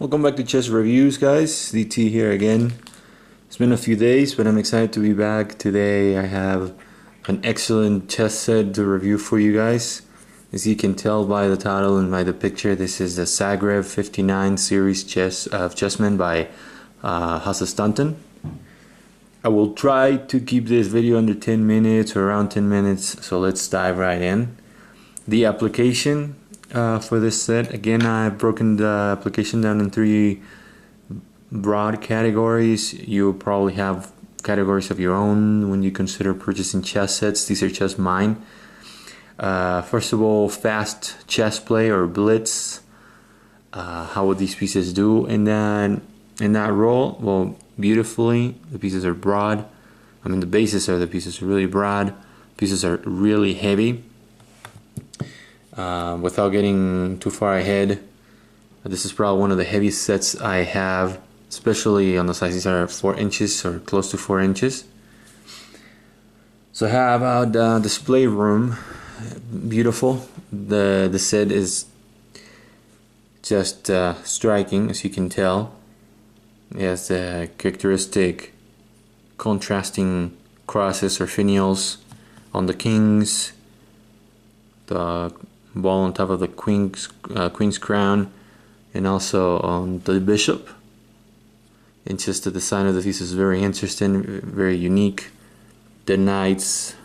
Welcome back to Chess Reviews, guys. DT here again. It's been a few days, but I'm excited to be back. Today I have an excellent chess set to review for you guys. As you can tell by the title and by the picture, this is the Zagreb 59 series chess of Chessmen by House of Staunton. I will try to keep this video under 10 minutes or around 10 minutes, so let's dive right in. The application for this set, again, I've broken the application down in three broad categories. You'll probably have categories of your own when you consider purchasing chess sets. These are just mine. First of all, fast chess play or blitz. How would these pieces do? And then in that role, well, beautifully, the pieces are broad. I mean, the bases are the pieces are really broad. Pieces are really heavy. Without getting too far ahead, this is probably one of the heaviest sets I have, especially on the size. These are 4 inches or close to 4 inches. So how about the display room? Beautiful. The set is just striking, as you can tell. It has the characteristic contrasting crosses or finials on the kings, the ball on top of the queen's crown, and also on the bishop. It's just the design of the piece is very interesting, very unique. The knights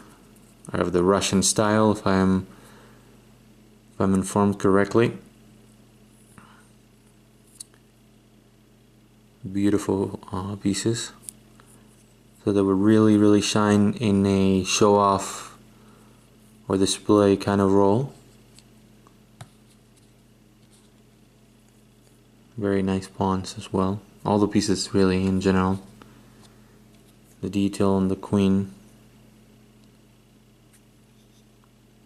are of the Russian style, if I'm informed correctly. Beautiful pieces. So they would really shine in a show-off or display kind of role. Very nice pawns as well. All the pieces really in general. The detail on the queen.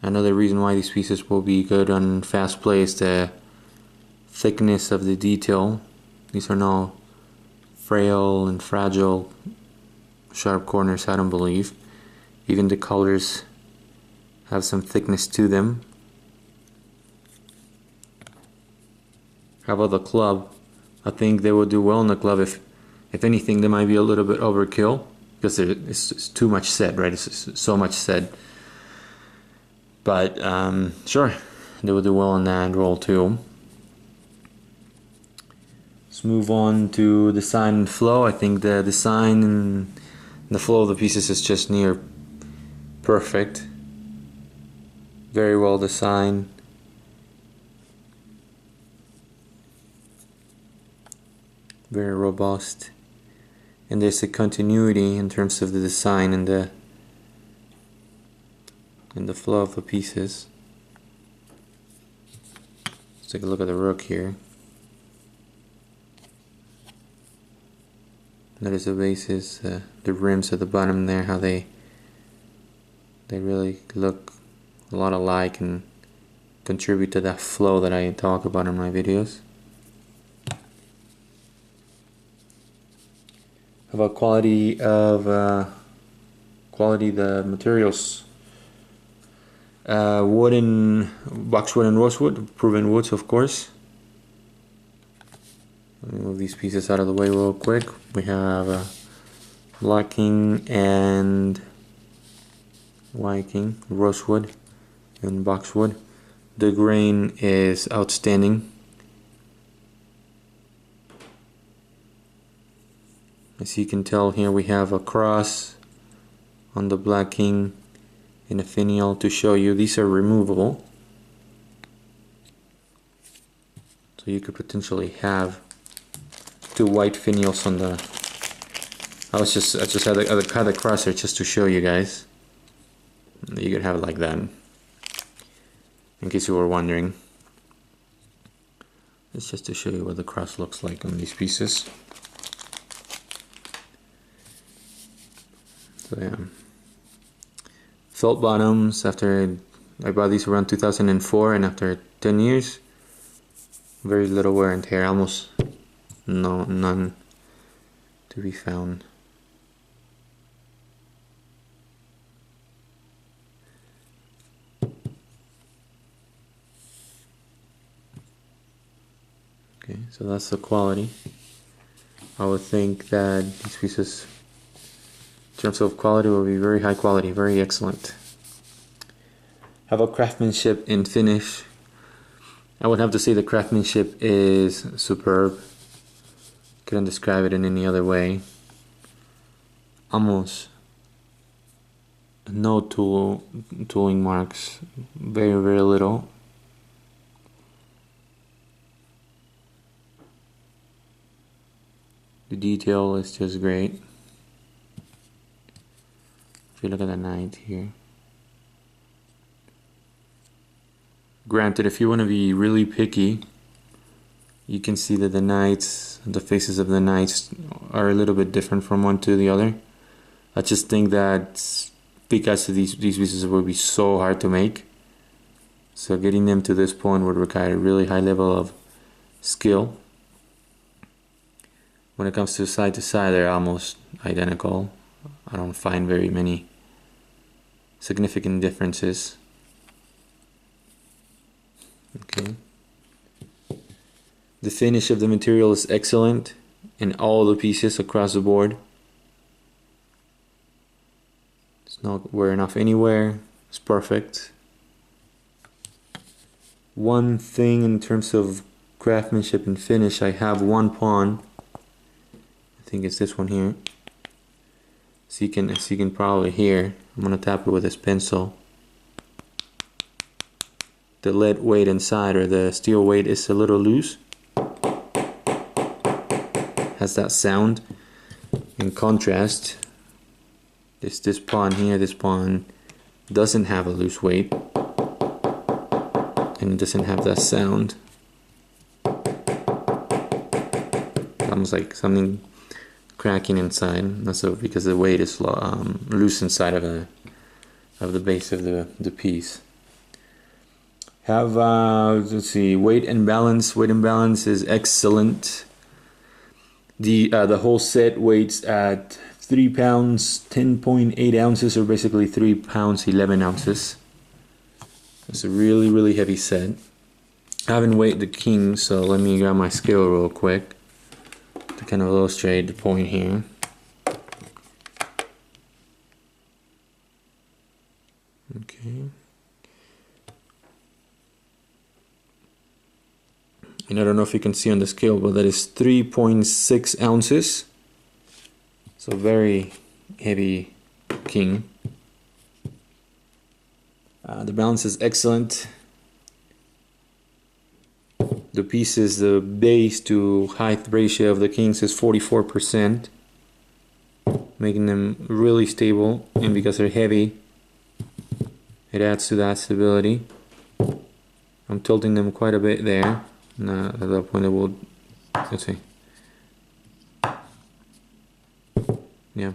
Another reason why these pieces will be good on fast play is the thickness of the detail. These are no frail and fragile sharp corners, I don't believe. Even the colors have some thickness to them. How about the club? I think they will do well in the club. If anything, they might be a little bit overkill because it's too much said, right? It's so much said. But sure, they will do well in that role too. Let's move on to design and flow. I think the design and the flow of the pieces is just near perfect. Very well designed. Very robust. And there's a continuity in terms of the design and the flow of the pieces. Let's take a look at the rook here. Notice the bases, the rims at the bottom there, how they really look a lot alike and contribute to that flow that I talk about in my videos. How about quality of the materials? Boxwood and rosewood, proven woods, of course. Let me move these pieces out of the way real quick. We have black king and white king, rosewood and boxwood. The grain is outstanding. As you can tell here, we have a cross on the black king and a finial to show you these are removable. So you could potentially have 2 white finials on the. I just had the cross there just to show you guys. You could have it like that, in case you were wondering. It's just to show you what the cross looks like on these pieces. So yeah, felt bottoms. After I bought these around 2004, and after 10 years, very little wear and tear, almost none to be found. Okay. so that's the quality. I would think that these pieces, in terms of quality, will be very high quality, very excellent. How about craftsmanship and finish? I would have to say the craftsmanship is superb. Couldn't describe it in any other way. Almost no tooling marks, very little. The detail is just great. If you look at the knight here. Granted, if you want to be really picky, you can see that the knights, the faces of the knights are a little bit different from one to the other. I just think that because these pieces would be so hard to make, so getting them to this point would require a really high level of skill. When it comes to side, they're almost identical. I don't find very many significant differences. Okay. The finish of the material is excellent in all the pieces across the board. It's not wearing off anywhere. It's perfect. One thing in terms of craftsmanship and finish, I have one pawn. I think it's this one here. So you can probably hear, I'm gonna tap it with this pencil. The lead weight inside, or the steel weight, is a little loose. Has that sound. In contrast, this pawn here, this pawn doesn't have a loose weight, and it doesn't have that sound. Almost like something cracking inside. That's because the weight is loose inside of the base of the piece. Have let's see, weight and balance. Weight and balance is excellent. The whole set weighs at 3 pounds 10.8 ounces, or basically 3 pounds 11 ounces. It's a really heavy set. I haven't weighed the king, so let me grab my scale real quick to kind of illustrate the point here. Okay. And I don't know if you can see on the scale, but that is 3.6 ounces. So very heavy king. The balance is excellent. The pieces, the base to height ratio of the kings is 44%, making them really stable, and because they're heavy, it adds to that stability. I'm tilting them quite a bit there. At that point, I will, let's see. Yeah.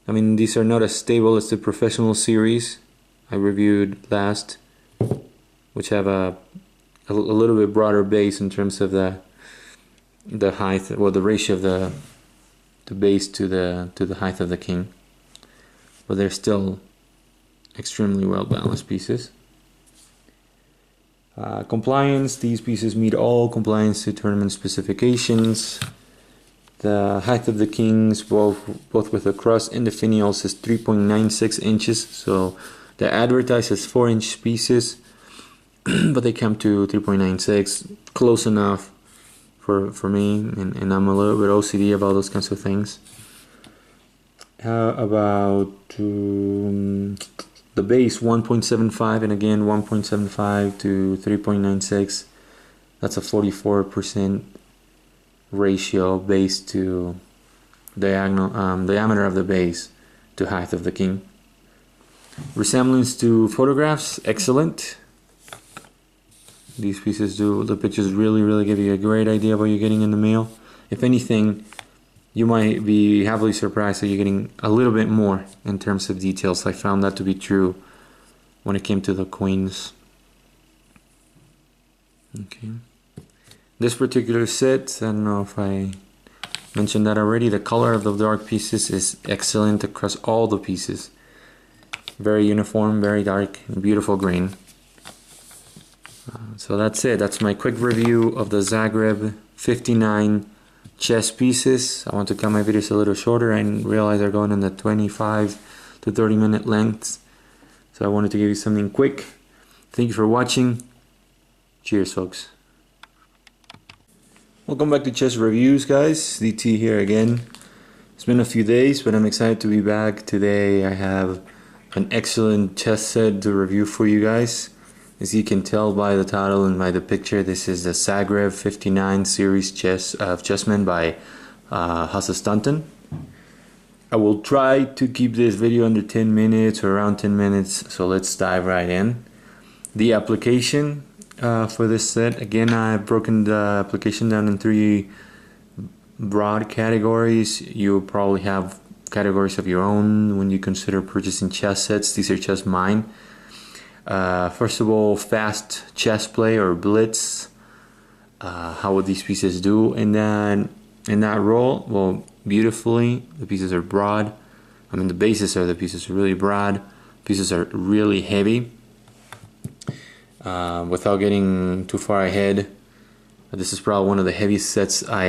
I mean, these are not as stable as the professional series I reviewed last, which have a little bit broader base in terms of the height, or the ratio of the base to the height of the king. But they're still extremely well balanced pieces. Compliance, these pieces meet all compliance to tournament specifications. The height of the kings, both with the cross and the finials, is 3.96 inches. So they're advertised as 4-inch pieces, but they come to 3.96, close enough for me, and I'm a little bit OCD about those kinds of things. How about the base, 1.75, and again 1.75 to 3.96. That's a 44% ratio base to diameter of the base to height of the king. Resemblance to photographs, excellent. These pieces the pictures really give you a great idea of what you're getting in the mail. If anything, you might be happily surprised that you're getting a little bit more in terms of details. I found that to be true when it came to the queens. Okay. This particular set, I don't know if I mentioned that already, the color of the dark pieces is excellent across all the pieces. Very uniform, very dark, and beautiful green. So that's it. That's my quick review of the Zagreb 59 chess pieces. I want to cut my videos a little shorter. I realize they're going in the 25 to 30 minute lengths. So I wanted to give you something quick. Thank you for watching. Cheers, folks. Welcome back to Chess Reviews, guys. DT here again. It's been a few days, but I'm excited to be back. Today I have an excellent chess set to review for you guys. As you can tell by the title and by the picture, this is the Zagreb 59 series chess of Chessmen by Staunton. I will try to keep this video under 10 minutes or around 10 minutes, so let's dive right in. The application for this set, again, I've broken the application down in 3 broad categories. You'll probably have categories of your own when you consider purchasing chess sets. These are just mine. First of all, fast chess play or blitz. How would these pieces do? And then in that role, well, beautifully, the pieces are broad. I mean, the bases of the pieces are really broad. Pieces are really heavy. Without getting too far ahead, this is probably one of the heaviest sets I